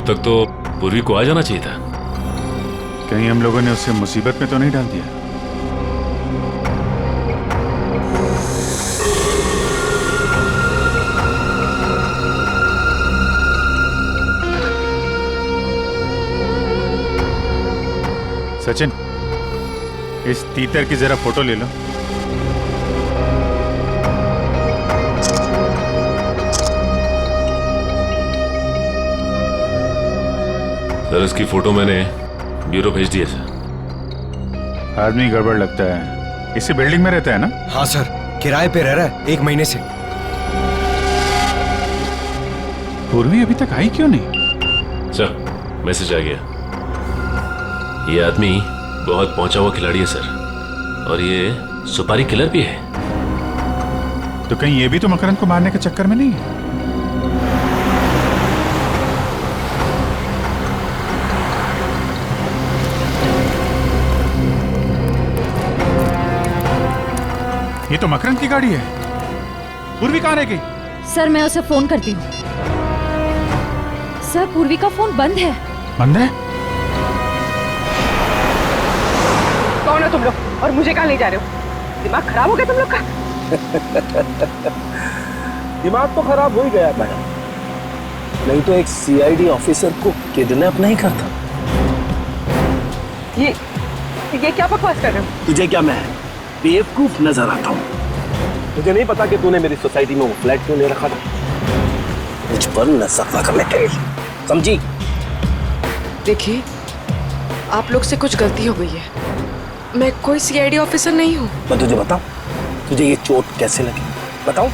अब तक तो पूर्वी को आ जाना चाहिए था। कहीं हम लोगों ने उससे मुसीबत में तो नहीं डाल दिया? सचिन, इस तीतर की जरा फोटो ले लो। सर इसकी फोटो मैंने ब्यूरो भेज दी है सर। आदमी गड़बड़ लगता है। इसी बिल्डिंग में रहता है ना? हाँ सर, किराए पे रह रहा है 1 महीने से। पूर्वी अभी तक आई क्यों नहीं? सर मैसेज आ गया। ये आदमी बहुत पहुंचा हुआ खिलाड़ी है सर, और ये सुपारी किलर भी है। तो कहीं ये भी तो मकरंद को मारने के चक्कर में नहीं है? ये तो मकरंद की गाड़ी है। पूर्वी कहाँ रह गई? सर मैं उसे फोन करती हूँ। सर पूर्वी का फोन बंद है। बंद है? कौन हो तुम लोग और मुझे कहाँ ले जा रहे हो? दिमाग खराब हो गया तुम लोग का? दिमाग तो खराब हो ही गया मैडम, नहीं तो एक सीआईडी ऑफिसर को किडनैप नहीं करता। ये क्या बकवास कर रहे हो? तुझे क्या मैं बेवकूफ नजर आता हूँ? मुझे नहीं पता कि तूने मेरी सोसाइटी में वो फ्लैट क्यों ले रखा था। मुझ पर नजर रखने के लिए, समझी? देखिए, आप लोग से कुछ गलती हो गई है। मैं कोई सीआईडी ऑफिसर नहीं हूँ। मैं तुझे बताऊं, तुझे ये चोट कैसे लगी बताऊं?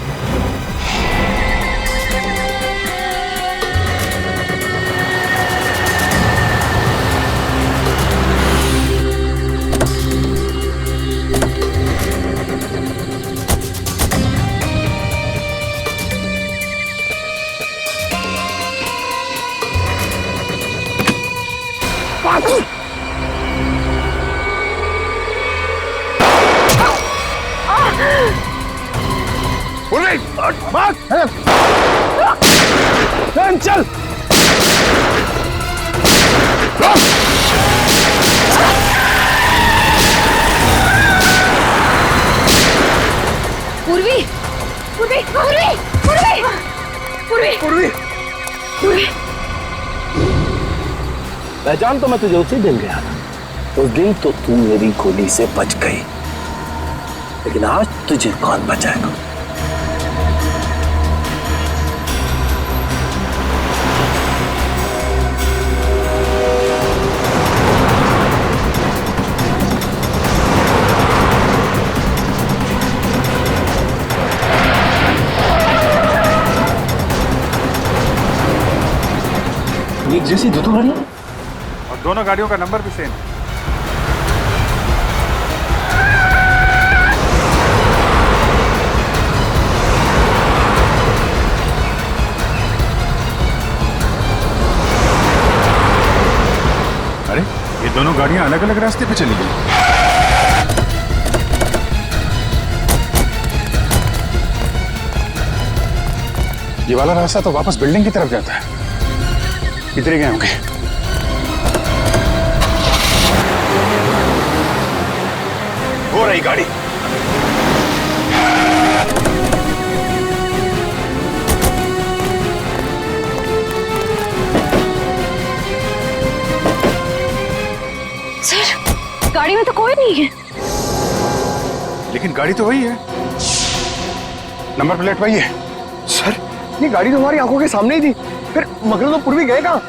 चल पूर्वी, पूर्वी, पूर्वी, पूर्वी, पूर्वी, पूर्वी, पूर्वी। पहचान तो मैं तुझे उसी दिन गया था। उस दिन तो तू मेरी गोली से बच गई, लेकिन आज तुझे कौन बचाएगा? एक जैसी दो गाड़ियां, और दोनों गाड़ियों का नंबर भी सेम। अरे ये दोनों गाड़ियां अलग अलग रास्ते पे चली गई। ये वाला रास्ता तो वापस बिल्डिंग की तरफ जाता है। इधर ही गए होंगे। हो रही गाड़ी। सर गाड़ी में तो कोई नहीं है। लेकिन गाड़ी तो वही है, नंबर प्लेट वही है। सर ये गाड़ी तो हमारी आंखों के सामने ही थी, फिर मकरंद और पूर्वी गए कहाँ?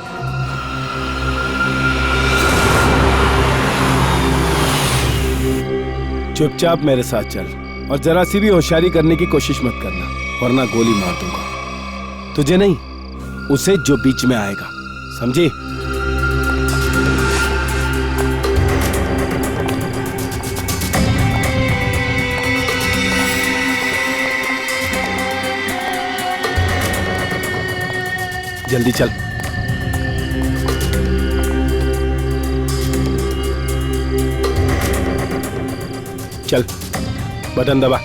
चुपचाप मेरे साथ चल और जरा सी भी होशियारी करने की कोशिश मत करना, वरना गोली मार दूंगा। तुझे नहीं, उसे जो बीच में आएगा, समझी? जल्दी चल। चल, बटन दबा।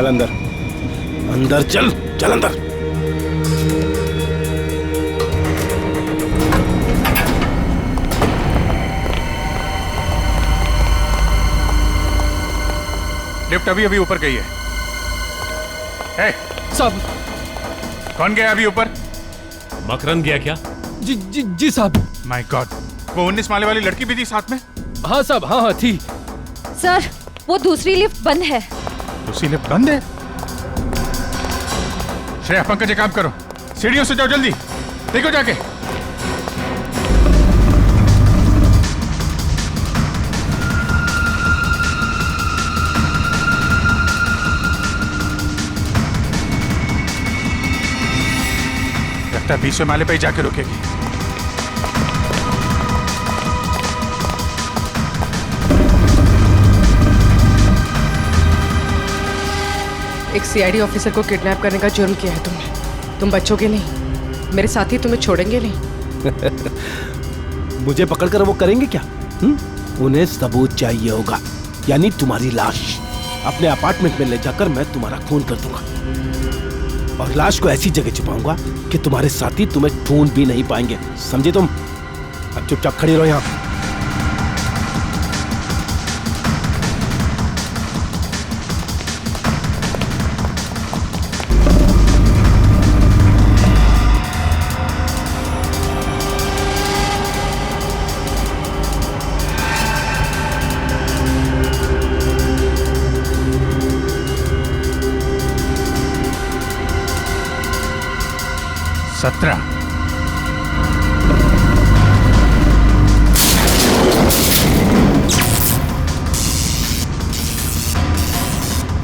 चल अंदर, अंदर चल, चल अंदर। लिफ्ट अभी अभी ऊपर गई है। साहब। कौन गया अभी ऊपर? मकरंद गया क्या? जी साहब। माय गॉड, वो 19 माले वाली लड़की भी थी साथ में? हाँ साहब, हाँ थी। सर, वो दूसरी लिफ्ट बंद है। दूसरी लिफ्ट बंद है? श्रेया, पंकज, एक काम करो, सीढ़ियों से जाओ, जल्दी देखो जाके। लगता है 20वें माले पे ही जाके रुकेगी। एक सीआईडी ऑफिसर को किडनैप करने का जुर्म किया है तुमने। तुम बचोगे नहीं, मेरे साथी तुम्हें छोड़ेंगे नहीं। मुझे पकड़कर वो करेंगे क्या? उन्हें सबूत चाहिए होगा, यानी तुम्हारी लाश। अपने अपार्टमेंट में ले जाकर मैं तुम्हारा खून कर दूंगा और लाश को ऐसी जगह छुपाऊंगा कि तुम्हारे साथी तुम्हें ढूंढ भी नहीं पाएंगे। समझे तुम? अब चुपचाप खड़ी रहो यहां।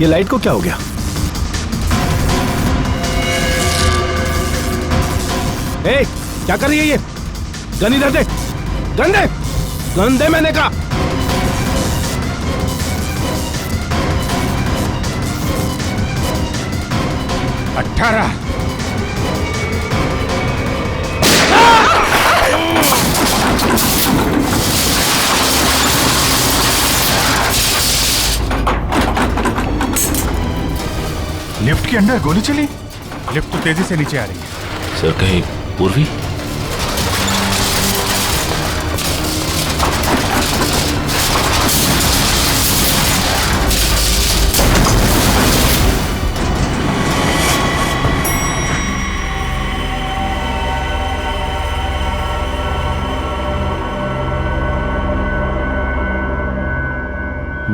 ये लाइट को क्या हो गया? ए, क्या कर रही है ये? गन इधर दे, गन दे, गन दे मैंने कहा। अठारह। लिफ्ट के अंदर गोली चली? लिफ्ट तो तेजी से नीचे आ रही है। सर, कहीं पूर्वी?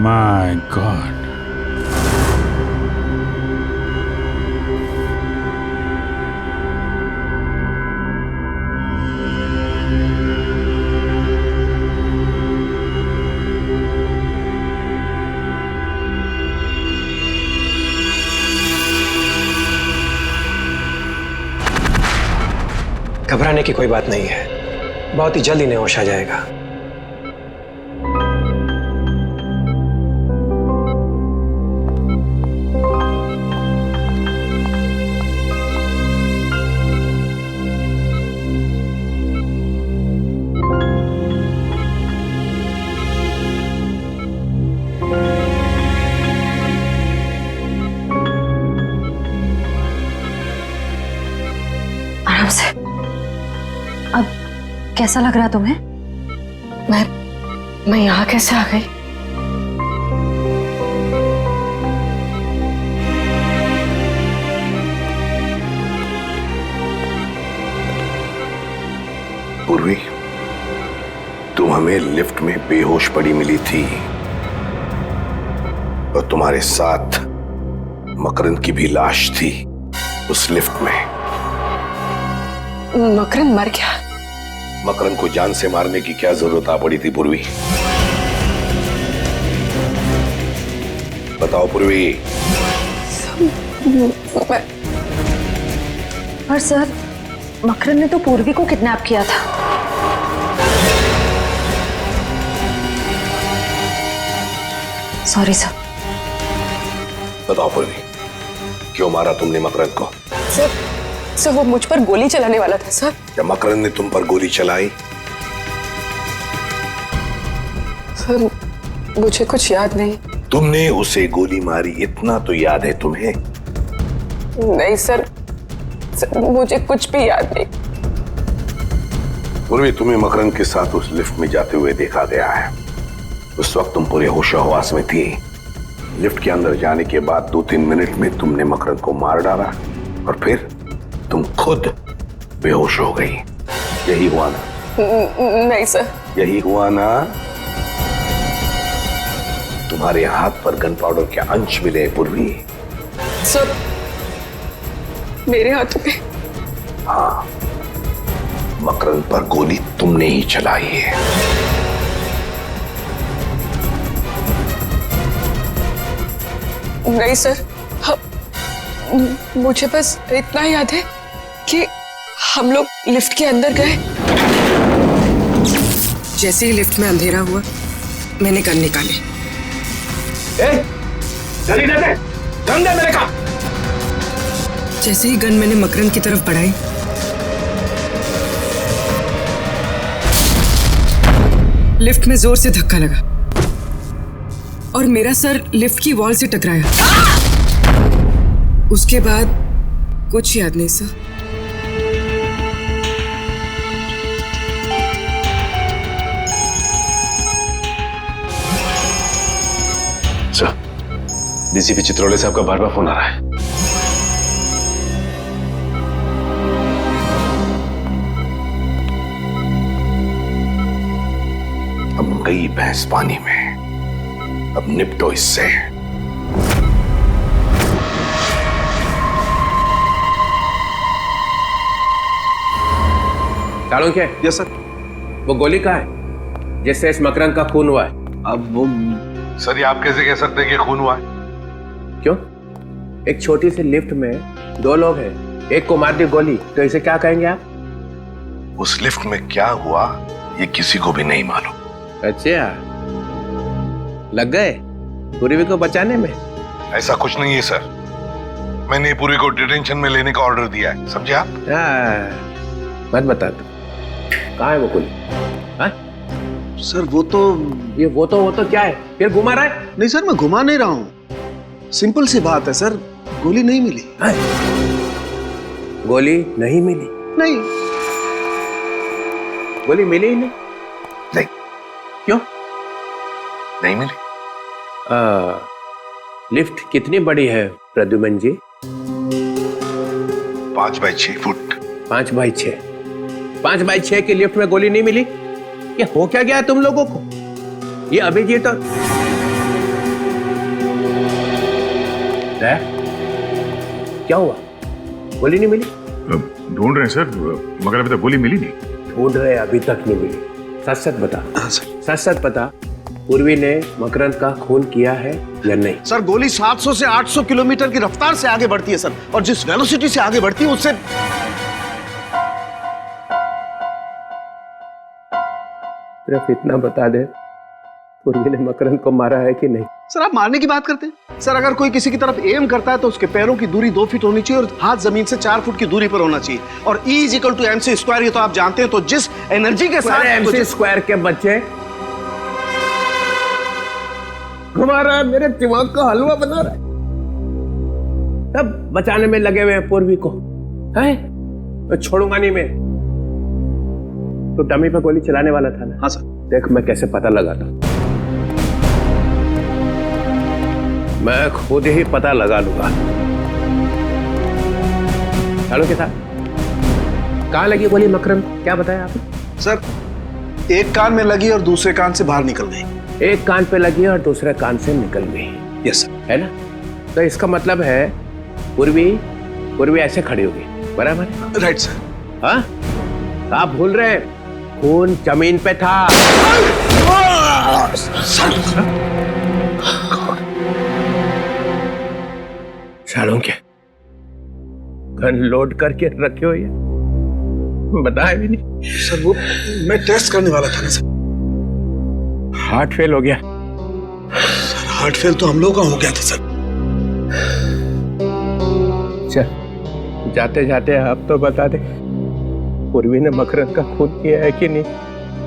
My God. घबराने की कोई बात नहीं है, बहुत ही जल्द इन्हें होश आ जाएगा। आराम से। अब कैसा लग रहा तुम्हें? मैं यहाँ कैसे आ गई? पूर्वी, तुम हमें लिफ्ट में बेहोश पड़ी मिली थी और तुम्हारे साथ मकरंद की भी लाश थी उस लिफ्ट में। मकरंद मर गया? मकरंद को जान से मारने की क्या जरूरत आ पड़ी थी पूर्वी? बताओ पूर्वी। पर सर, मकरंद ने तो पूर्वी को किडनैप किया था। Sorry sir. बताओ पूर्वी, क्यों मारा तुमने मकरंद को? सर वो मुझ पर गोली चलाने वाला था सर। क्या मकरंद ने तुम पर गोली चलाई? सर मुझे कुछ याद नहीं। तुमने उसे गोली मारी इतना तो याद है तुम्हें? नहीं सर, मुझे कुछ भी याद नहीं। पूर्वी, तुम्हें मकरंद के साथ उस लिफ्ट में जाते हुए देखा गया है। उस वक्त तुम पूरे होशो-हवास में थी। लिफ्ट के अंदर जाने के बाद 2-3 मिनट में तुमने मकरंद को मार डाला और फिर तुम खुद बेहोश हो गई। यही हुआ ना? नहीं सर। यही हुआ ना? तुम्हारे हाथ पर गन पाउडर के अंश मिले पूर्वी। सर, मेरे हाथों पे? हाँ, मकरंद पर गोली तुमने ही चलाई है। नहीं सर, मुझे बस इतना याद है कि हम लोग लिफ्ट के अंदर गए। जैसे ही लिफ्ट में अंधेरा हुआ, मैंने गन निकाली। जल्दी दे दे, गन दे मेरे का। जैसे ही गन मैंने मकरंद की तरफ बढ़ाई, लिफ्ट में जोर से धक्का लगा और मेरा सर लिफ्ट की वॉल से टकराया। उसके बाद कुछ याद नहीं सर। सर, डीसीपी चित्रोले साहब का बार बार फोन आ रहा है। अब गई भैंस पानी में, अब निपटो इससे। चाणक्य। Yes sir. वो गोली कहाँ है जिससे इस मकरंद का खून हुआ है? अब वो सर, ये आप कैसे कह सकते हैं कि खून हुआ है? क्यों? एक छोटी सी लिफ्ट में 2 लोग हैं, एक को मार दी गोली, तो इसे क्या कहेंगे आप? उस लिफ्ट में क्या हुआ ये किसी को भी नहीं मालूम। अच्छा, लग गए पूर्वी को बचाने में? ऐसा कुछ नहीं है सर, मैंने पूर्वी को डिटेंशन में लेने का ऑर्डर दिया है, समझे आप? मत बता तू, कहाँ है वो गोली? सर वो तो क्या है? फिर घुमा रहा है? नहीं सर, मैं घुमा नहीं रहा हूँ। सिंपल सी बात है सर, गोली नहीं मिली। गोली नहीं मिली? नहीं, गोली मिली ही नहीं? नहीं। क्यों नहीं मिली? लिफ्ट कितनी बड़ी है प्रद्युमन जी? 5x6 foot. 5x6? 5x6 की लिफ्ट में गोली नहीं मिली? ये हो क्या गया है तुम लोगों को? ये अभिजीत और क्या हुआ? गोली नहीं मिली? ढूंढ रहे हैं सर, मगर अभी तक गोली मिली नहीं। ढूंढ रहे, अभी तक नहीं मिली? सच सच बता। सच सच बता, पूर्वी ने मकरंद का खून किया है या नहीं? सर गोली 700 से 800 किलोमीटर की रफ्तार से आगे बढ़ती है सर, और जिस वेलोसिटी से आगे बढ़ती है उससे। सिर्फ इतना बता दे, पूर्वी ने मकरंद को मारा है कि नहीं? सर आप मारने की बात करते हैं? सर अगर कोई किसी की तरफ एम करता है तो उसके पैरों की दूरी 2 फीट होनी चाहिए और हाथ जमीन से 4 फुट की दूरी पर होना चाहिए, और E = mc², ये तो आप जानते हैं। तो जिस एनर्जी के साथ mc² के बच्चे घुमा रहा है, मेरे दिमाग का हलवा बना रहा है। तब बचाने में लगे हुए हैं पूर्वी को, हैं? मैं छोड़ूंगा नहीं मैं। तो डमी पे गोली चलाने वाला था ना? हाँ सर। देख मैं कैसे पता लगाता हूं, मैं खुद ही पता लगा लूंगा। चलो के साथ कहां लगी गोली मकरंद, क्या बताया आपने? सर एक कान में लगी और दूसरे कान से बाहर निकल गई। एक कान पे लगी और दूसरे कान से निकल गई। Yes sir. है ना? तो इसका मतलब है पूर्वी ऐसे खड़ी होगी, बराबर है? Right sir. हाँ, आप भूल रहे हैं, खून जमीन पे था। चाणक्य, गन लोड करके रखे हो, ये बताया भी नहीं। सर वो मैं टेस्ट करने वाला था ना सर। हार्ट फेल हो गया? सर हार्ट फेल तो हम लोगों का हो गया था सर। चल जाते जाते आप तो बता दे, पूर्वी ने मकरंद का खून किया है कि नहीं?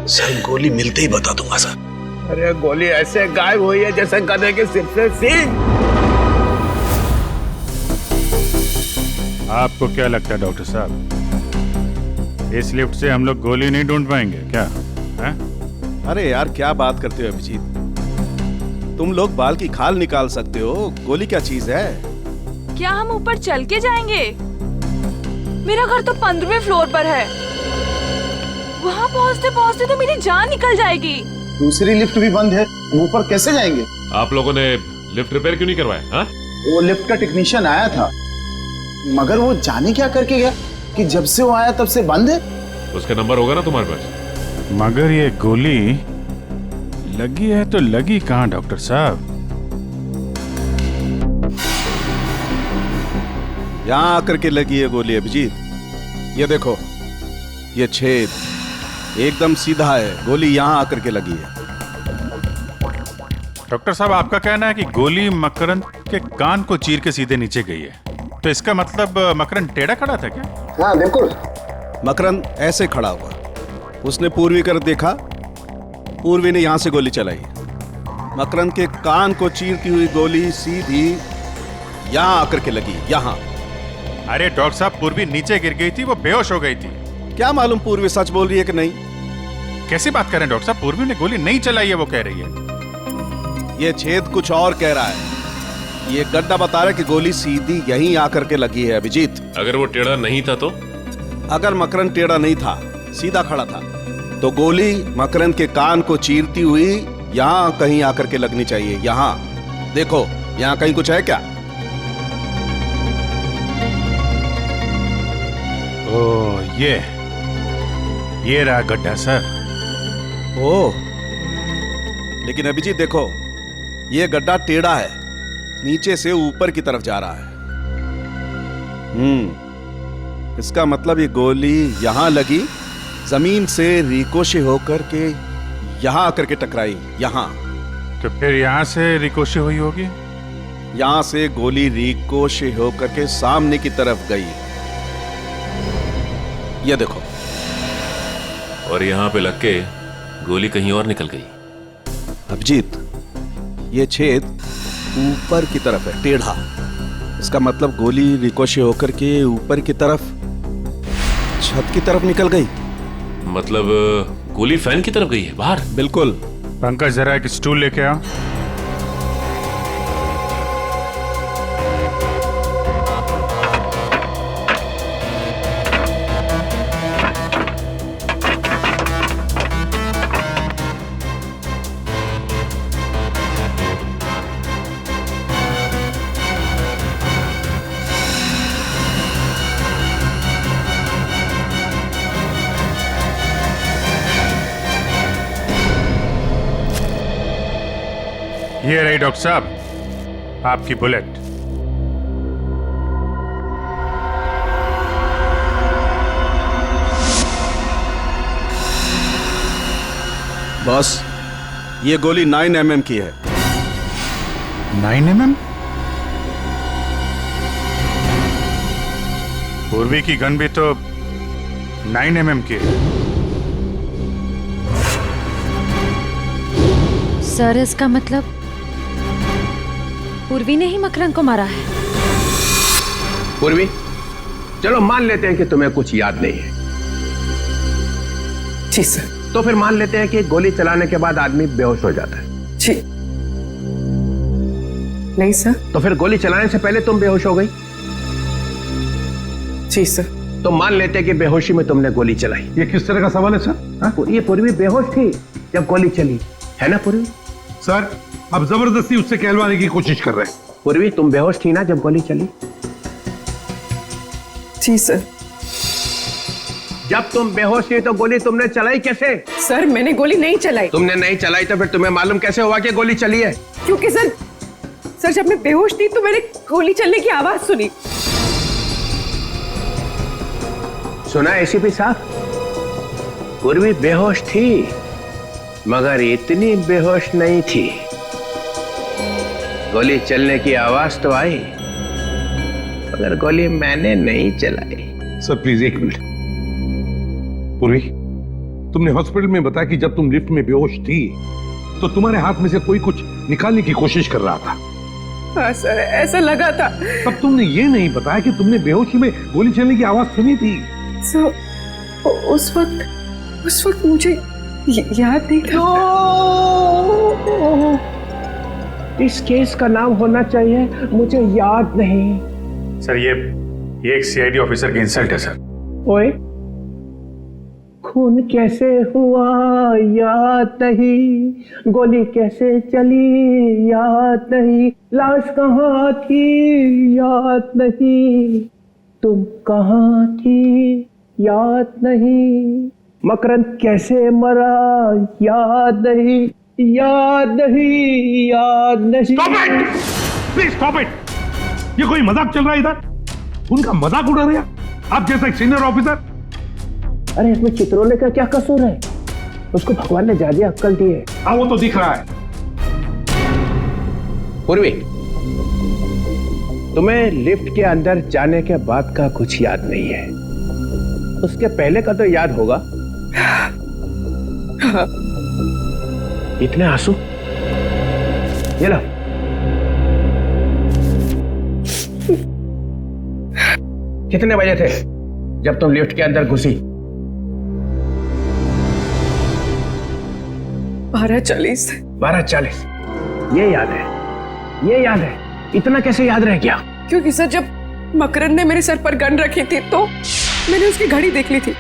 सर गोली मिलते ही बता दूंगा सर। अरे गोली ऐसे गायब हुई है जैसे गधे के सिर से सींग। आपको क्या लगता है डॉक्टर साहब, इस लिफ्ट से हम लोग गोली नहीं ढूंढ पाएंगे क्या? है? अरे यार क्या बात करते हो अभिजीत, तुम लोग बाल की खाल निकाल सकते हो, गोली क्या चीज है? क्या हम ऊपर चल के जाएंगे? मेरा घर तो 15वें फ्लोर पर है, वहाँ पहुँचते पहुँचते तो मेरी जान निकल जाएगी। दूसरी लिफ्ट भी बंद है, हम ऊपर कैसे जाएंगे? आप लोगों ने लिफ्ट रिपेयर क्यों नहीं करवाया? हाँ? वो लिफ्ट का टेक्नीशियन आया था, मगर वो जाने क्या करके गया कि जब से वो आया तब से बंद है। उसका नंबर होगा ना तुम्हारे पास? मगर ये गोली लगी है तो लगी कहाँ डॉक्टर साहब? यहाँ आकर के लगी है गोली अभिजीत। ये देखो, ये छेद एकदम सीधा है, गोली यहाँ आकर के लगी है। डॉक्टर साहब आपका कहना है कि गोली मकरंद के कान को चीर के सीधे नीचे गई है, तो इसका मतलब मकरंद टेढ़ा खड़ा था क्या? हाँ बिल्कुल, मकरंद ऐसे खड़ा हुआ, उसने पूर्वी कर देखा, पूर्वी ने यहां से गोली चलाई, मकरंद के कान को चीरती हुई गोली सीधी यहां आकर के लगी, यहां। अरे डॉक्टर साहब, पूर्वी नीचे गिर गई थी, वो बेहोश हो गई थी। क्या मालूम पूर्वी सच बोल रही है कि नहीं। कैसी बात कर रहे हैं डॉक्टर साहब, पूर्वी ने गोली नहीं चलाई है वो कह रही है। ये छेद कुछ और कह रहा है, ये गड्ढा बता रहा है कि गोली सीधी यहीं आकर के लगी है अभिजीत। अगर वो टेढ़ा नहीं था तो? अगर मकरंद टेढ़ा नहीं था, सीधा खड़ा था, तो गोली मकरंद के कान को चीरती हुई यहां कहीं आकर के लगनी चाहिए। यहां देखो, यहां कहीं कुछ है क्या? ओह, ये रहा गड्ढा सर। ओह, लेकिन अभिजीत देखो, ये गड्ढा टेढ़ा है, नीचे से ऊपर की तरफ जा रहा है। इसका मतलब ये गोली यहां लगी, जमीन से रिकोशे होकर के यहां आकर के टकराई, यहां। तो फिर यहां से रिकोशे हुई होगी? यहां से गोली रिकोशे होकर के सामने की तरफ गई, ये देखो। और यहाँ पे लग के गोली कहीं और निकल गई। अभिजीत, ये छेद ऊपर की तरफ है, टेढ़ा, इसका मतलब गोली रिकोशे होकर के ऊपर की तरफ, छत की तरफ निकल गई। मतलब गोली फैन की तरफ गई है, बाहर? बिल्कुल। पंकज, जरा एक स्टूल लेके आओ। ये रही डॉक्टर साहब आपकी बुलेट। बॉस, ये गोली 9 mm की है। 9 mm? पूर्वी की गन भी तो 9 mm की है। सर, इसका मतलब पूर्वी ने ही मकरंद को मारा है। पूर्वी, चलो मान लेते हैं कि तुम्हें कुछ याद नहीं है। जी सर। तो फिर मान लेते हैं कि गोली चलाने के बाद आदमी बेहोश हो जाता है। जी नहीं सर। तो फिर गोली चलाने से पहले तुम बेहोश हो गई? जी सर। तो मान लेते हैं कि बेहोशी में तुमने गोली चलाई। ये किस तरह का सवाल है सर? ये पूर्वी बेहोश थी जब गोली चली, है ना पूर्वी? सर, अब जबरदस्ती उससे कहलवाने की कोशिश कर रहे हैं। पूर्वी, तुम बेहोश थी ना जब गोली चली? जी सर। जब तुम बेहोश थी तो गोली तुमने चलाई कैसे? सर, मैंने गोली नहीं चलाई। तुमने नहीं चलाई तो फिर तुम्हें मालूम कैसे हुआ कि गोली चली है? क्योंकि सर जब मैं बेहोश थी तो मैंने गोली चलने की आवाज सुनी। सुना एसीपी साहब? पूर्वी बेहोश थी, मगर इतनी बेहोश नहीं थी। गोली चलने की आवाज तो आई, मगर गोली मैंने नहीं चलाई। सर प्लीज एक मिनट। पूर्वी, तुमने हॉस्पिटल में बताया कि जब तुम लिफ्ट में बेहोश थी तो तुम्हारे हाथ में से कोई कुछ निकालने की कोशिश कर रहा था। हाँ सर, ऐसा लगा था। तब तुमने ये नहीं बताया कि तुमने बेहोशी में गोली चलने की आवाज सुनी थी। सर उस वक्त मुझे याद नहीं था। इस केस का नाम होना चाहिए मुझे याद नहीं। सर ये एक सीआईडी ऑफिसर की इंसल्ट है सर। ओए, खून कैसे हुआ याद नहीं, गोली कैसे चली याद नहीं, लाश कहाँ थी याद नहीं, तुम कहाँ थी याद नहीं, मकरंद कैसे मरा याद नहीं, याद नहीं, याद नहीं। Stop it! Please stop it! ये कोई मजाक चल रहा है इधर? उनका मजाक उड़ा रहे हैं आप जैसा एक सीनियर ऑफिसर। अरे इसमें चित्रोले का क्या कसूर है? उसको भगवान ने ज्यादा अक्ल दी है। हाँ वो तो दिख रहा है। पूर्वी, तुम्हें लिफ्ट के अंदर जाने के बाद का कुछ याद नहीं है, उसके पहले का तो याद होगा। इतने आंसू? ये लो। कितने बजे थे जब तुम लिफ्ट के अंदर घुसी? 12:40। 12:40। ये याद है, ये याद है। इतना कैसे याद रह गया? क्योंकि सर जब मकरंद ने मेरे सर पर गन रखी थी तो मैंने उसकी घड़ी देख ली थी,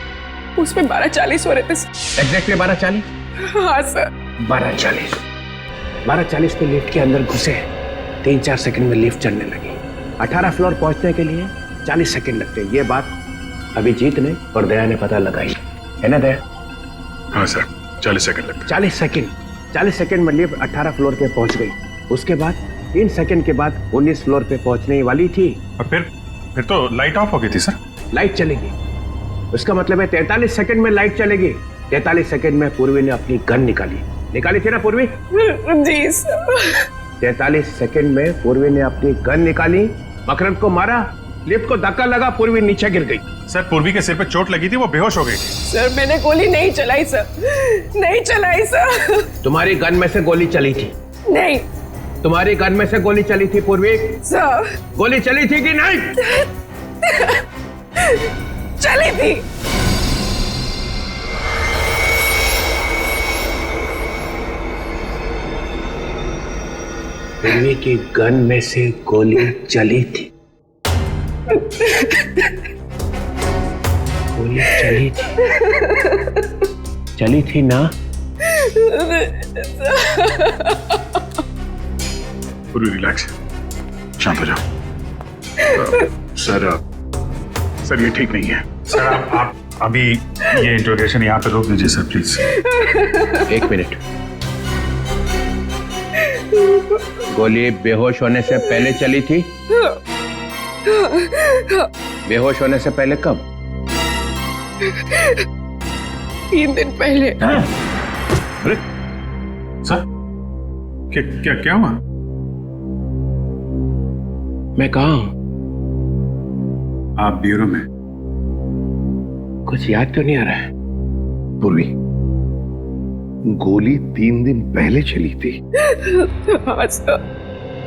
उसमें 12:40 हो रहे थे। एग्जैक्टली 12:40? हाँ सर। 12:40 पे लिफ्ट के अंदर घुसे, 3-4 सेकंड में लिफ्ट चलने लगी। 18 फ्लोर पहुंचने के लिए 40 सेकंड लगते। ये बात अभिजीत ने और दया ने पता लगाई है ना दया? हाँ सर, 40 सेकंड लगते। 40 सेकंड में लिफ्ट 18 फ्लोर पे पहुंच गई। उसके बाद 3 सेकंड के बाद 19 फ्लोर पे पहुंचने वाली थी। और फिर तो लाइट ऑफ हो गई थी सर। लाइट चलेगी, उसका मतलब है 43 सेकंड में लाइट चलेगी। 43 सेकंड में पूर्वी ने अपनी गन निकाली थी ना पूर्वी? जी सर। 43 सेकंड में पूर्वी ने अपनी गन निकाली, मकरंद को मारा, लिफ्ट को धक्का लगा, पूर्वी नीचे गिर गई। सर पूर्वी के सिर पे चोट लगी थी, वो बेहोश हो गई थी। सर मैंने गोली नहीं चलाई सर, नहीं चलाई सर। तुम्हारी गन में से गोली चली थी? नहीं। तुम्हारी गन में से गोली चली थी पूर्वी? सर गोली चली थी कि नहीं? चली थी। पूर्वी की गन में से गोली चली थी। गोली चली थी ना? पूरी रिलैक्स, शांत हो जाओ। सर ये ठीक नहीं है। सर आप अभी ये इंट्रोगेशन यहाँ पे रोक दीजिए सर प्लीज। 1 मिनट। गोली बेहोश होने से पहले चली थी? बेहोश होने से पहले कब? 3 दिन पहले। अरे सर क्या हुआ? मैं कहाँ हूं? आप ब्यूरो में। कुछ याद तो नहीं आ रहा है। पूर्वी, गोली 3 दिन पहले चली थी।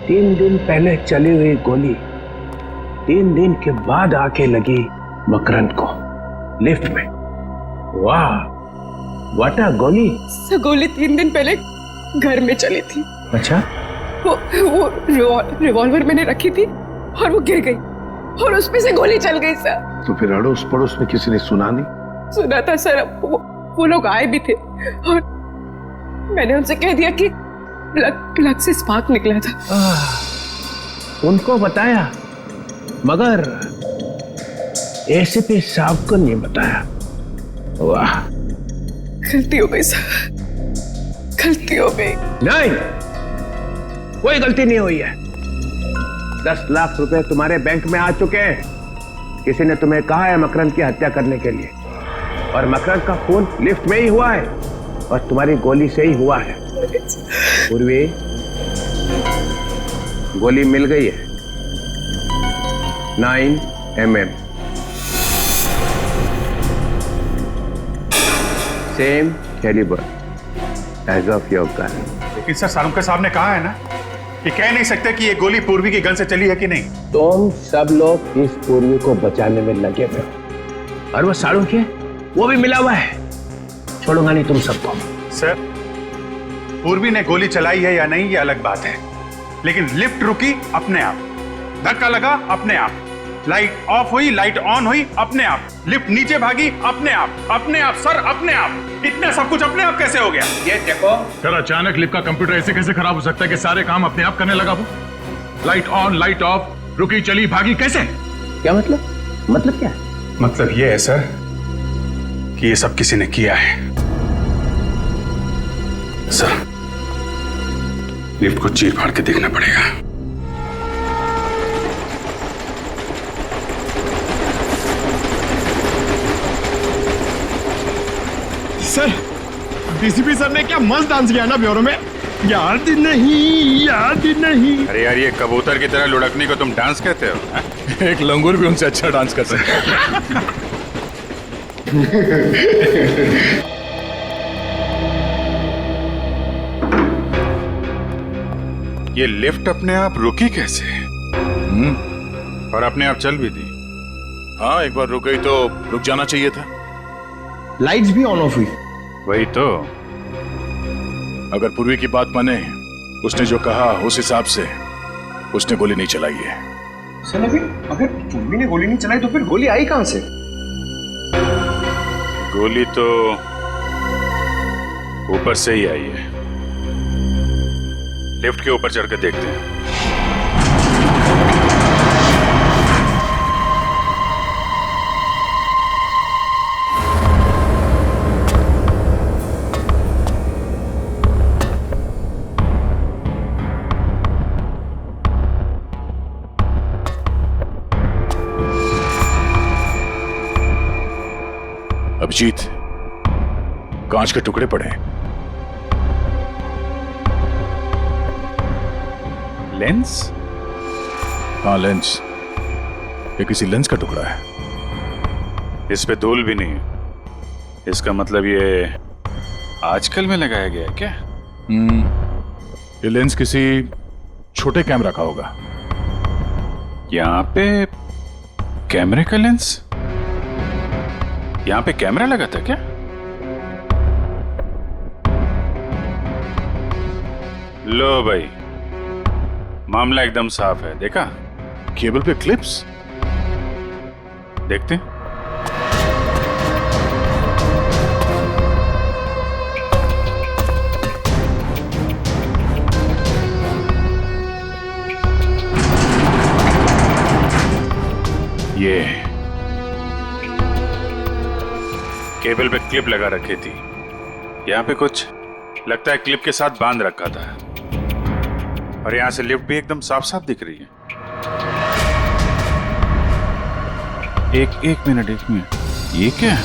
3 दिन पहले चली हुई गोली 3 दिन के बाद आके लगी मकरंद को लिफ्ट में। वाह, व्हाट अ गोली। गोली 3 दिन पहले घर में चली थी। अच्छा? वो रिवॉल्वर मैंने रखी थी और वो गिर गई और उसमें से गोली चल गई सर। तो फिर अड़ोस पड़ोस में किसी ने सुना नहीं? सुना था सर, वो लोग आए भी थे और मैंने उनसे कह दिया कि प्लग से स्पार्क निकला था। उनको बताया मगर एसीपी साहब को नहीं बताया। वाह, गलती हो गई सर, गलती हो गई। नहीं, कोई गलती नहीं हुई है। 10 लाख रुपए तुम्हारे बैंक में आ चुके हैं। किसी ने तुम्हें कहा है मकरंद की हत्या करने के लिए, और मकरंद का खून लिफ्ट में ही हुआ है और तुम्हारी गोली से ही हुआ है। पूर्वी, गोली मिल गई है 9 mm, same calibre as of your gun. लेकिन सर सारुंका साहब ने कहा है ना कि कह नहीं सकते कि ये गोली पूर्वी की गन से चली है कि नहीं। तुम सब लोग इस पूर्वी को बचाने में लगे हुए हो और वो सारुंके वो भी मिला हुआ है। छोड़ूंगा नहीं तुम सबको। सर पूर्वी ने गोली चलाई है या नहीं ये अलग बात है, लेकिन लिफ्ट रुकी अपने आप, धक्का लगा अपने आप, लाइट ऑफ हुई लाइट ऑन हुई अपने आप, लिफ्ट नीचे भागी अपने आप सर अपने आप। इतना सब कुछ अपने आप कैसे हो गया? ये देखो सर अचानक लिफ्ट का कंप्यूटर ऐसे कैसे खराब हो सकता है कि सारे काम अपने आप करने लगा वो? लाइट ऑन लाइट ऑफ, रुकी चली भागी, कैसे? क्या मतलब क्या है? मतलब ये है सर कि ये सब किसी ने किया है। सर लिफ्ट को चीर फाड़ के देखना पड़ेगा। सर डीसीपी सर ने क्या मस्त डांस किया ना ब्यूरो में। याद नहीं। अरे यार ये कबूतर की तरह लुढ़कने को तुम डांस कहते हो? एक लंगूर भी उनसे अच्छा डांस कर सकता है। ये लिफ्ट अपने आप रुकी कैसे? और अपने आप चल भी दी। हाँ एक बार रुक गई तो रुक जाना चाहिए था। लाइट्स भी ऑन ऑफ हुई। वही तो। अगर पूर्वी की बात माने, उसने जो कहा उस हिसाब से उसने गोली नहीं चलाई है। सर अगर पूर्वी ने गोली नहीं चलाई तो फिर गोली आई कहां से? गोली तो ऊपर से ही आई है। लिफ्ट के ऊपर चढ़कर देखते हैं। अभिजीत, कांच के टुकड़े पड़े। लेंस? हाँ लेंस। ये किसी लेंस का टुकड़ा है। इस पे धूल भी नहीं। इसका मतलब ये आजकल में लगाया गया है क्या? ये लेंस किसी छोटे कैमरा का होगा। यहाँ पे कैमरे का लेंस? यहाँ पे कैमरा लगा था क्या? लो भाई, मामला एकदम साफ है। देखा? केबल पे क्लिप्स देखते हैं। ये केबल पे क्लिप लगा रखी थी। यहाँ पे कुछ लगता है क्लिप के साथ बांध रखा था। और यहाँ से लिफ्ट भी एकदम साफ साफ दिख रही है। एक मिनट ये क्या है?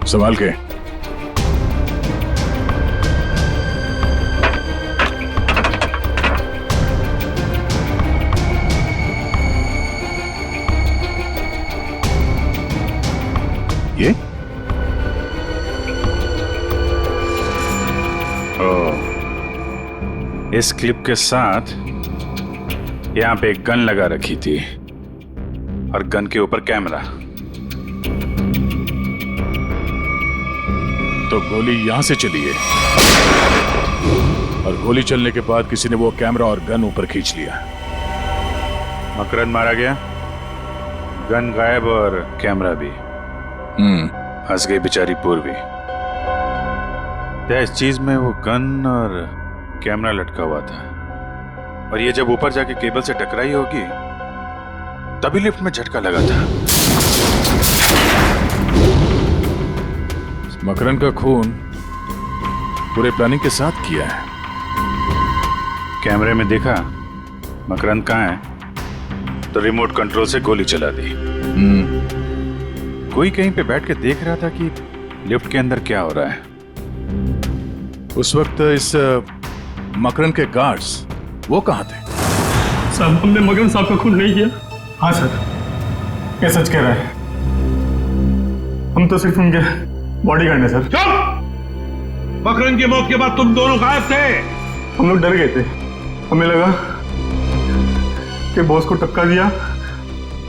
संभाल के। ये इस क्लिप के साथ यहां पे एक गन लगा रखी थी और गन के ऊपर कैमरा। तो गोली यहां से चली है और गोली चलने के बाद किसी ने वो कैमरा और गन ऊपर खींच लिया। मकरंद मारा गया, गन गायब और कैमरा भी। हंस गई बेचारी पूर्वी। इस चीज में वो गन और कैमरा लटका हुआ था और ये जब ऊपर जाके केबल से टकराई होगी तभी लिफ्ट में झटका लगा था। मकरंद का खून पूरे प्लानिंग के साथ किया है। कैमरे में देखा मकरंद कहाँ है तो रिमोट कंट्रोल से गोली चला दी। कोई कहीं पे बैठ के देख रहा था कि लिफ्ट के अंदर क्या हो रहा है। उस वक्त इस मकरंद के गार्ड्स वो कहाँ थे? साहब हमने मकरंद साहब का खून नहीं किया। हाँ सर, ये सच कह रहा है। हम तो सिर्फ उनके बॉडीगार्ड हैं सर। चुप! मकरन की मौत के बाद तुम दोनों गायब थे। हम लोग डर गए थे, हमें लगा कि बॉस को टपका दिया,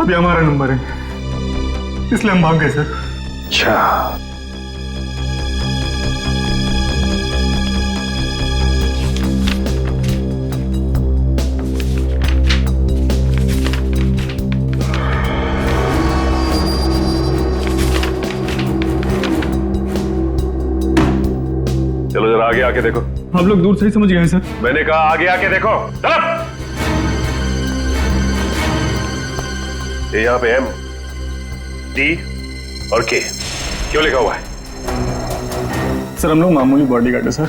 अभी हमारा नंबर है, इसलिए हम भाग गए सर। अच्छा, चलो जरा आगे आके देखो। आप लोग दूर से ही समझ गए हैं सर। मैंने कहा आगे आके देखो। चलो। ये यहाँ पे M, D और K क्यों लिखा हुआ है? सर हम लोग मामूली बॉडीगार्ड है सर।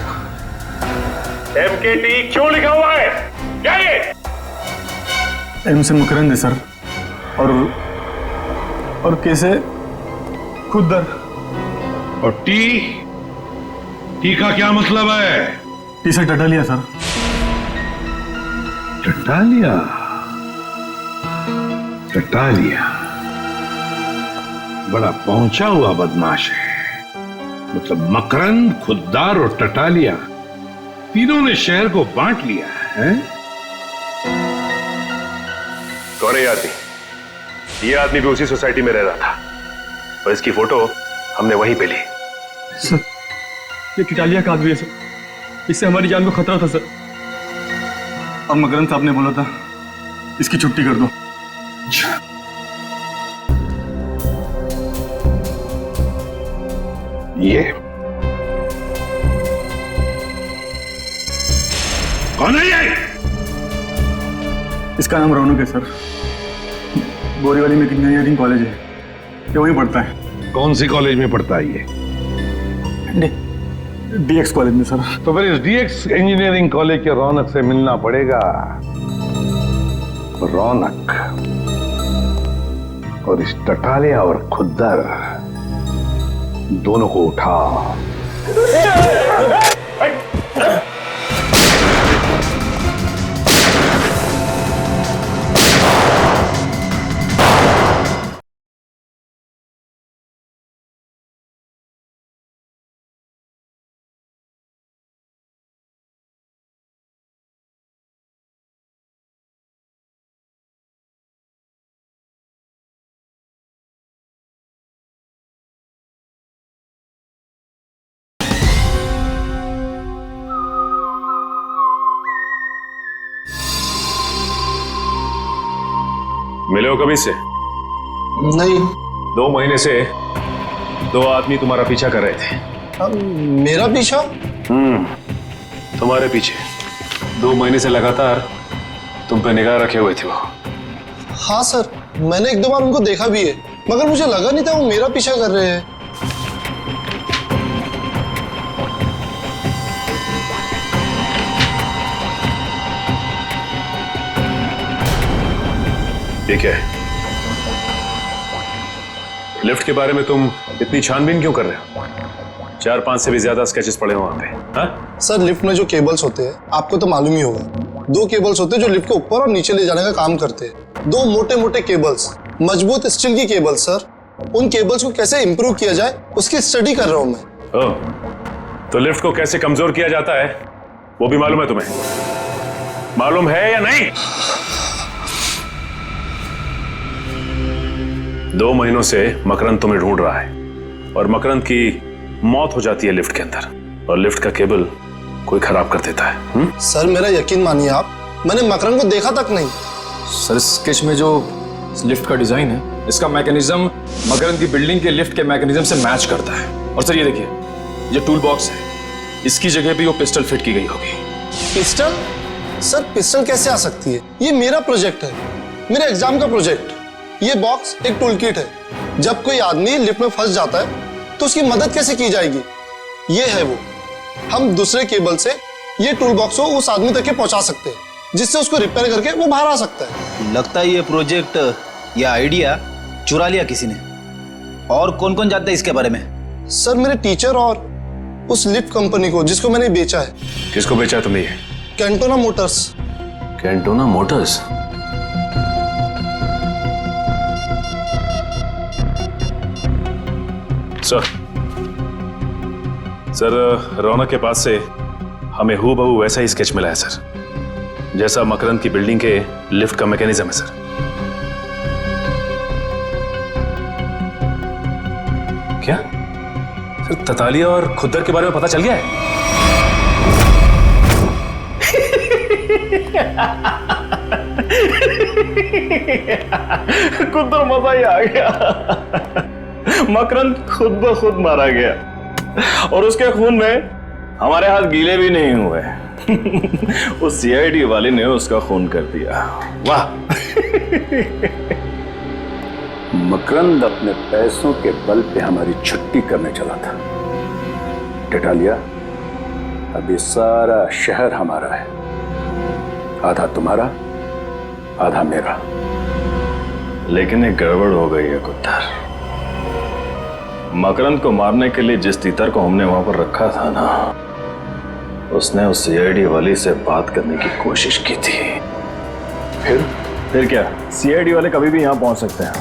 MKT क्यों लिखा हुआ है? क्या ये? एम से मकरंद है सर, और के से खुदर। और टी का क्या मतलब है? टी से टटालिया सर। टटालिया? टटालिया बड़ा पहुंचा हुआ बदमाश है। मतलब मकरंद, खुद्दार और टटालिया तीनों ने शहर को बांट लिया है। कौन है ये आदमी? ये आदमी भी उसी सोसाइटी में रह रहा था और इसकी फोटो हमने वहीं पे ली। सर ये टिटालिया का आदमी है सर, इससे हमारी जान को खतरा था सर, और मकरंद साहब ने बोला था इसकी छुट्टी कर दो। ये कौन है ये? इसका नाम रौनक है सर, बोरीवली में इंजीनियरिंग कॉलेज है, ये वहीं पढ़ता है। कौन सी कॉलेज में पढ़ता है ये? DX कॉलेज में सर। तो फिर इस DX इंजीनियरिंग कॉलेज के रौनक से मिलना पड़ेगा। रौनक और इस टटालिया और खुद्दर दोनों को उठा। मिले हो कभी से? नहीं। 2 महीने से 2 आदमी तुम्हारा पीछा कर रहे थे। मेरा पीछा? तुम्हारे पीछे 2 महीने से लगातार तुम पे निगाह रखे हुए थे वो। हाँ सर, मैंने 1-2 बार उनको देखा भी है, मगर मुझे लगा नहीं था वो मेरा पीछा कर रहे हैं। ठीक है, लिफ्ट के बारे में तुम इतनी छानबीन क्यों कर रहे हो? 4-5 से भी ज्यादा स्केचेस पड़े हो वहां पे। हाँ? सर लिफ्ट में जो केबल्स होते हैं आपको तो मालूम ही होगा, 2 केबल्स होते हैं जो लिफ्ट को ऊपर और नीचे ले जाने का काम करते हैं। 2 मोटे मोटे केबल्स, मजबूत स्टील की केबल्स सर। उन केबल्स को कैसे इंप्रूव किया जाए उसकी स्टडी कर रहा हूं मैं। ओह, तो लिफ्ट को कैसे कमजोर किया जाता है वो भी मालूम है तुम्हें? मालूम है या नहीं? 2 महीनों से मकरंद तुम्हें ढूंढ रहा है और मकरंद की मौत हो जाती है लिफ्ट के अंदर, और लिफ्ट का केबल कोई खराब कर देता है। सर मेरा यकीन मानिए आप, मैंने मकरंद को देखा तक नहीं। सर स्केच में जो लिफ्ट का डिजाइन है, इसका मैकेनिज्म मकरंद की बिल्डिंग के लिफ्ट के मैकेनिज्म से मैच करता है। और सर ये देखिए, ये टूल बॉक्स है, इसकी जगह भी वो पिस्टल फिट की गई होगी। पिस्टल? सर पिस्टल कैसे आ सकती है? ये मेरा प्रोजेक्ट है, मेरे एग्जाम का प्रोजेक्ट। ये बॉक्स एक टूल किट है, जब कोई आदमी लिफ्ट में फंस जाता है तो उसकी मदद कैसे की जाएगी, ये है वो। हम दूसरे केबल से ये टूल बॉक्स को उस आदमी तक के पहुंचा सकते हैं, जिससे उसको रिपेयर करके वो बाहर आ सकता है। लगता है ये प्रोजेक्ट या आइडिया चुरा लिया किसी ने। और कौन कौन जानता है इसके बारे में? सर मेरे टीचर और उस लिफ्ट कंपनी को जिसको मैंने बेचा है। किसको बेचा है तुमने ये? Cantona Motors. Cantona Motors? Sir Raunak के पास से हमें हूबहू वैसा ही स्केच मिला है सर, जैसा मकरंद की बिल्डिंग के लिफ्ट का मैकेनिज्म है सर। क्या सर ततालिया और खुद्दर के बारे में पता चल गया है? खुद तो मजा ही आ गया। मकरंद खुद ब खुद मारा गया और उसके खून में हमारे हाथ गीले भी नहीं हुए। उस सीआईडी वाले ने उसका खून कर दिया। वाह। मकरंद अपने पैसों के बल पे हमारी छुट्टी करने चला था। टेटालिया, अब ये सारा शहर हमारा है, आधा तुम्हारा आधा मेरा। लेकिन एक गड़बड़ हो गई है कुत्तर। मकरंद को मारने के लिए जिस तीतर को हमने वहां पर रखा था ना, उसने उस सीआईडी वाली से बात करने की कोशिश की थी। फिर क्या, सीआईडी वाले कभी भी यहां पहुंच सकते हैं।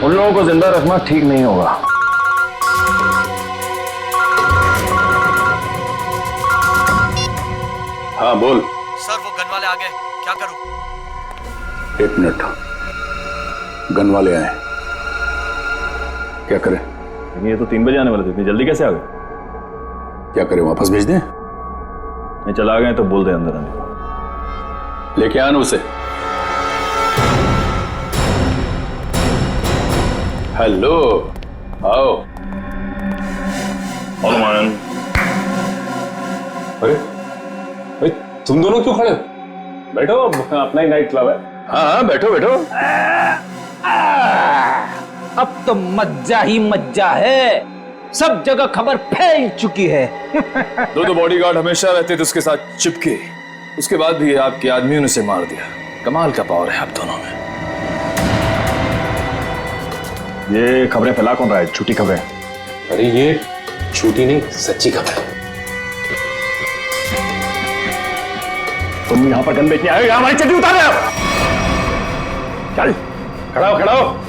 उन लोगों को जिंदा रखना ठीक नहीं होगा। हाँ बोल। सर वो गन वाले आ गए, क्या करूं? 1 मिनट, गन वाले आए, क्या करें? ये तो 3 बजे आने वाले थे, इतनी जल्दी कैसे आ गए? क्या करें, वापस भेज दें? नहीं, चला गए तो बोल दे अंदर आने को। लेके आना उसे। हेलो, आओ। अरे तुम दोनों क्यों खड़े? बैठो, अपना ही नाइट क्लब है। हाँ बैठो बैठो। अब तो मज्जा ही मज्जा है, सब जगह खबर फैल चुकी है। दो बॉडीगार्ड हमेशा रहते थे उसके साथ चिपके, उसके बाद भी आपके आदमियों ने उसे मार दिया। कमाल का पावर है आप दोनों में। ये खबरें फैला कौन रहा है? झूठी खबरें? अरे ये झूठी नहीं, सच्ची खबर है। तुम यहां पर गन बेचने आए, हमारी चड्डी उतार रहे हो? चल खड़ा हो, खड़ा हो।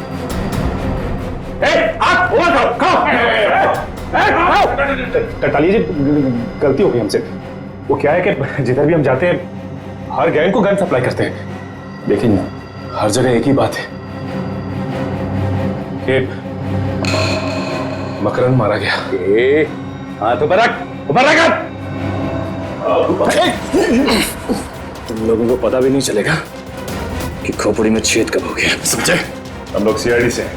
टटालिया जी, गलती हो गई हमसे। वो क्या है कि जिधर भी हम जाते हैं हर गैंग को गन सप्लाई करते हैं, लेकिन हर जगह एक ही बात है कि मकरंद मारा गया। हाथ ऊपर रख, ऊपर रख। तुम लोगों को पता भी नहीं चलेगा कि खोपड़ी में छेद कब हो गया, समझे? हम लोग सीआईडी से हैं,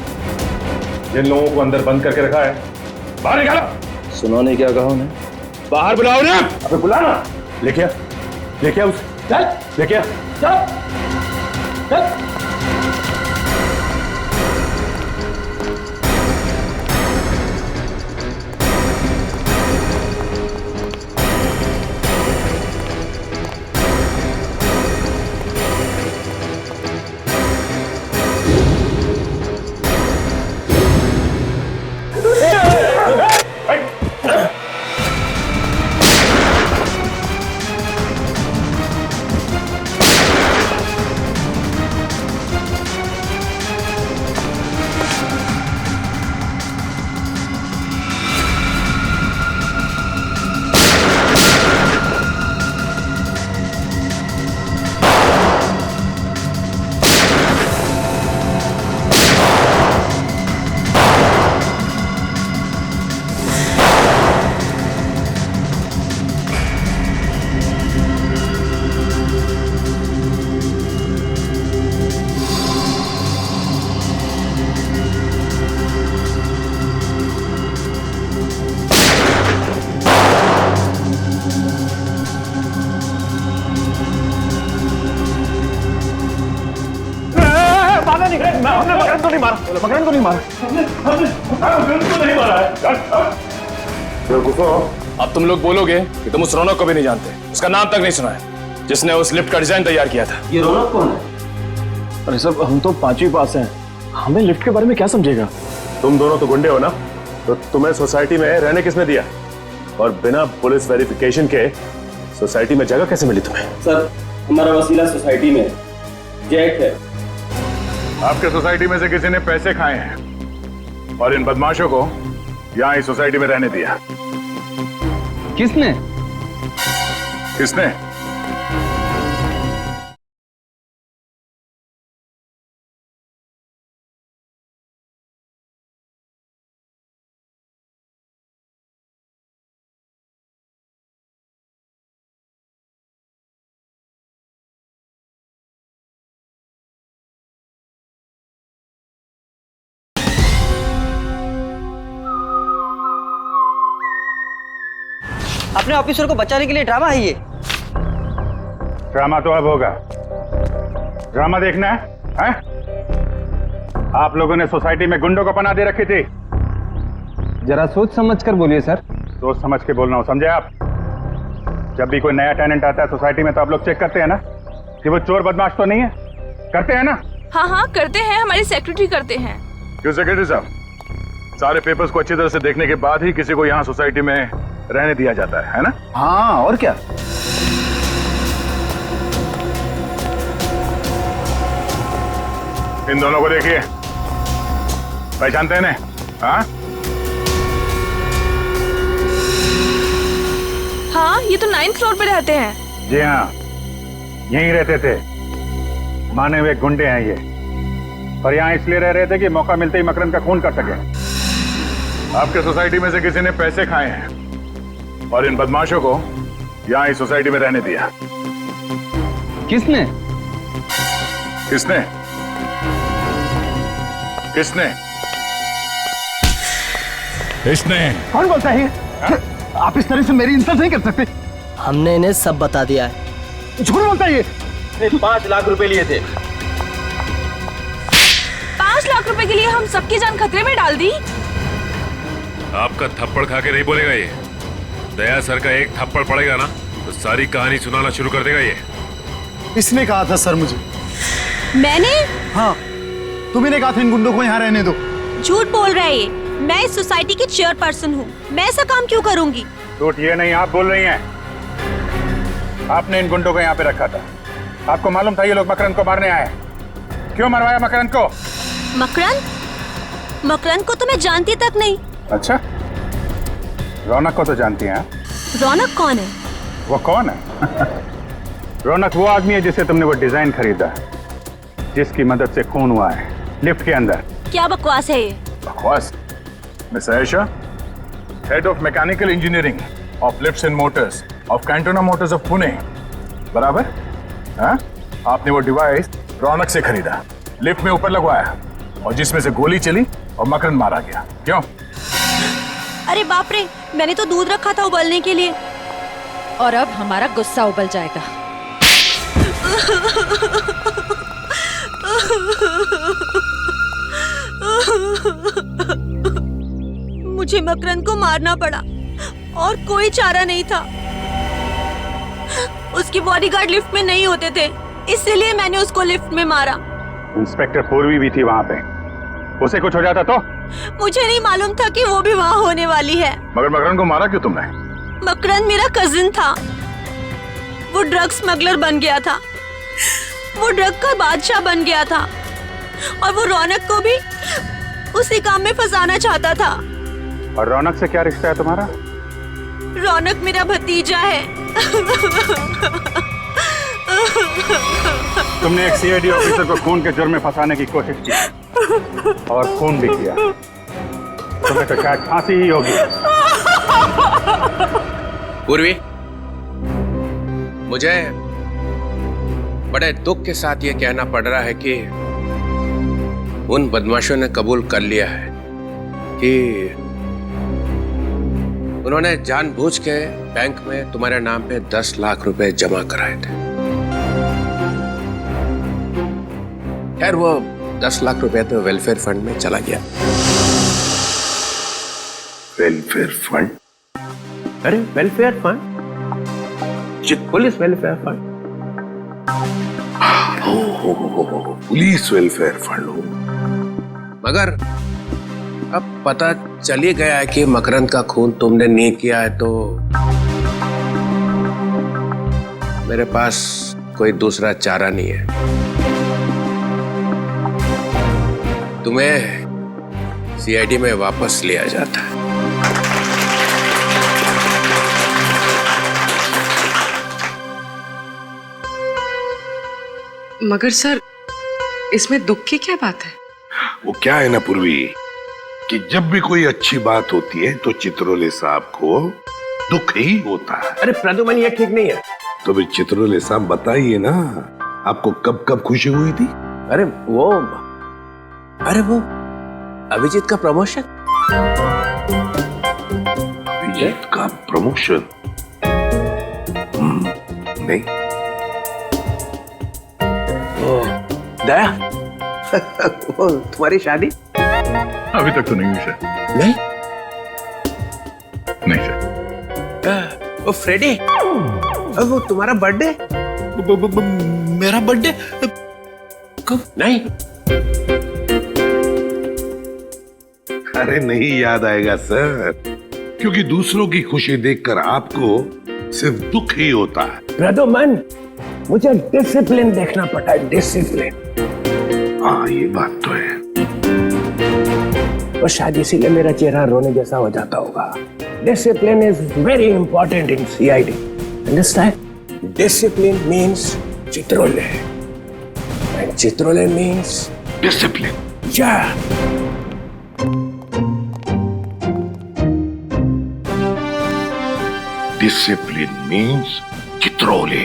जिन लोगों को अंदर बंद करके रखा है बाहर निकालो। सुनो नहीं क्या कहा उन्हें? बाहर बुलाओ ना। अबे बुलाना। लेके आ, लेके आ उसे। चल लेके आ, चल चल। मकरंद को नहीं मारा। अब तुम लोग बोलोगे कि तुम उस रौनक को भी नहीं जानते, उसका नाम तक नहीं सुना है, जिसने उस लिफ्ट का डिजाइन तैयार किया था। ये रौनक कौन है? अरे सब हम तो 5वीं पास हैं, हमें लिफ्ट के बारे में क्या समझेगा? तुम दोनों तो गुंडे हो ना, तो तुम्हें सोसाइटी में रहने किसने दिया? और बिना पुलिस वेरिफिकेशन के सोसाइटी में जगह कैसे मिली तुम्हें? सर हमारा वसीला सोसाइटी में जैक है। आपके सोसाइटी में से किसी ने पैसे खाए हैं और इन बदमाशों को यहाँ इस सोसाइटी में रहने दिया? किसने? किसने? अपने ऑफिसर को बचाने के लिए ड्रामा है ये। ड्रामा तो अब होगा। ड्रामा देखना है? आप लोगों ने सोसाइटी में गुंडों को पनाह दे रखी थी। जरा सोच समझ कर बोलिए सर। सोच समझ के बोलना हो, समझे आप? जब भी कोई नया टेनेंट आता है सोसाइटी में तो आप लोग चेक करते हैं ना कि वो चोर बदमाश तो नहीं है? करते हैं ना? हाँ हाँ करते हैं, हमारी सेक्रेटरी करते हैं। क्यों सेक्रेटरी साहब? सारे पेपर्स को अच्छी तरह से देखने के बाद ही किसी को यहाँ सोसाइटी में रहने दिया जाता है ना? हाँ और क्या। इन दोनों को देखिए, पहचानते हैं ना? हाँ हाँ, ये तो 9th फ्लोर पे रहते हैं। जी हाँ, यहीं रहते थे। माने हुए गुंडे हैं ये, और यहाँ इसलिए रह रहे थे कि मौका मिलते ही मकरंद का खून कर सके। आपके सोसाइटी में से किसी ने पैसे खाए हैं और इन बदमाशों को यहाँ इस सोसाइटी में रहने दिया। किसने? किसने? किसने? इसने। कौन बोलता है? आप इस तरह से मेरी इंसल्ट नहीं कर सकते। हमने इन्हें सब बता दिया है। झूठ बोलता है ये। 5 लाख रुपए लिए थे। 5 लाख रुपए के लिए हम सबकी जान खतरे में डाल दी। आपका थप्पड़ खा के नहीं बोलेगा ये। दया सर का एक थप्पड़ पड़ेगा ना तो सारी कहानी सुनाना शुरू कर देगा ये। इसने कहा था सर मुझे। मैंने? हाँ, तुम्ही कहा था इन गुंडों को यहाँ रहने दो। झूठ बोल रहा है ये। मैं इस सोसाइटी की चेयरपर्सन हूँ, मैं ऐसा काम क्यों करूंगी? झूठ ये नहीं, आप बोल रही हैं। आपने इन गुंडों को यहाँ पे रखा था। आपको मालूम था ये लोग मकरंद को मारने आए। क्यों मरवाया मकरंद को? मकरंद? मकरंद को तो मैं जानती तक नहीं। अच्छा, रौनक को तो जानती हैं? रौनक कौन है? वो कौन है? रौनक वो आदमी है जिसे तुमने वो डिजाइन खरीदा, जिसकी मदद से खून हुआ है लिफ्ट के अंदर। क्या बकवास है ये? बकवास? Miss Ayesha, head of mechanical engineering of lifts and Motors of Cantona Motors of Pune, बराबर? हाँ? आपने वो डिवाइस रौनक से खरीदा, लिफ्ट में ऊपर लगवाया, और जिसमें से गोली चली और मकरंद मारा गया। क्यों? अरे बाप रे, मैंने तो दूध रखा था उबलने के लिए। और अब हमारा गुस्सा उबल जाएगा। मुझे मकरंद को मारना पड़ा और कोई चारा नहीं था। उसकी बॉडीगार्ड लिफ्ट में नहीं होते थे, इसलिए मैंने उसको लिफ्ट में मारा। इंस्पेक्टर पूर्वी भी थी वहां पे, उसे कुछ हो जाता तो? मुझे नहीं मालूम था कि वो भी वहाँ होने वाली है। मगर मकरंद को मारा क्यों तुमने? मकरंद मेरा कजिन था। वो ड्रग स्मगलर बन गया था, वो ड्रग का बादशाह बन गया था, और वो रौनक को भी उसी काम में फंसाना चाहता था। और रौनक से क्या रिश्ता है तुम्हारा? रौनक मेरा भतीजा है। तुमने एक सीआईडी ऑफिसर को खून के जुर्म में फंसाने की कोशिश की और खून भी किया। तुम्हें तो शायद फांसी ही होगी। पूर्वी, मुझे बड़े दुख के साथ ये कहना पड़ रहा है कि उन बदमाशों ने कबूल कर लिया है कि उन्होंने जानबूझ के बैंक में तुम्हारे नाम पे 10 लाख रुपए जमा कराए थे। खैर, वो 10 लाख रुपए तो वेलफेयर फंड में चला गया। Welfare fund? अरे welfare fund, police welfare fund. Police welfare fund हो। मगर अब पता चल ही गया है कि मकरंद का खून तुमने नहीं किया है, तो मेरे पास कोई दूसरा चारा नहीं है। तुम्हें सीआईडी में वापस लिया जाता है। मगर सर इसमें दुख की क्या बात है? वो क्या है ना पूर्वी कि जब भी कोई अच्छी बात होती है तो चित्रोले साहब को दुख ही होता है। अरे प्रदुमन, ये ठीक नहीं है। तो फिर चित्रोले साहब बताइए ना, आपको कब कब खुशी हुई थी? अरे वो अभिजीत का प्रमोशन। अभिजीत का प्रमोशन? नहीं। दया वो तुम्हारी शादी? अभी तक तो नहीं हुई सर। नहीं सर। वो फ्रेडी, वो तुम्हारा बर्थडे? मेरा बर्थडे कब? नहीं। अरे नहीं याद आएगा सर, क्योंकि दूसरों की खुशी देखकर आपको सिर्फ दुख ही होता है। प्रदुमन, मुझे डिसिप्लिन देखना पड़ता है, डिसिप्लिन। हाँ ये बात तो है। और शायद इसीलिए मेरा चेहरा रोने जैसा हो जाता होगा। Discipline is very important in CID. Understand? Discipline means Chitrole and Chitrole means discipline. या डिसिप्लिन मीन्स चित्रोले।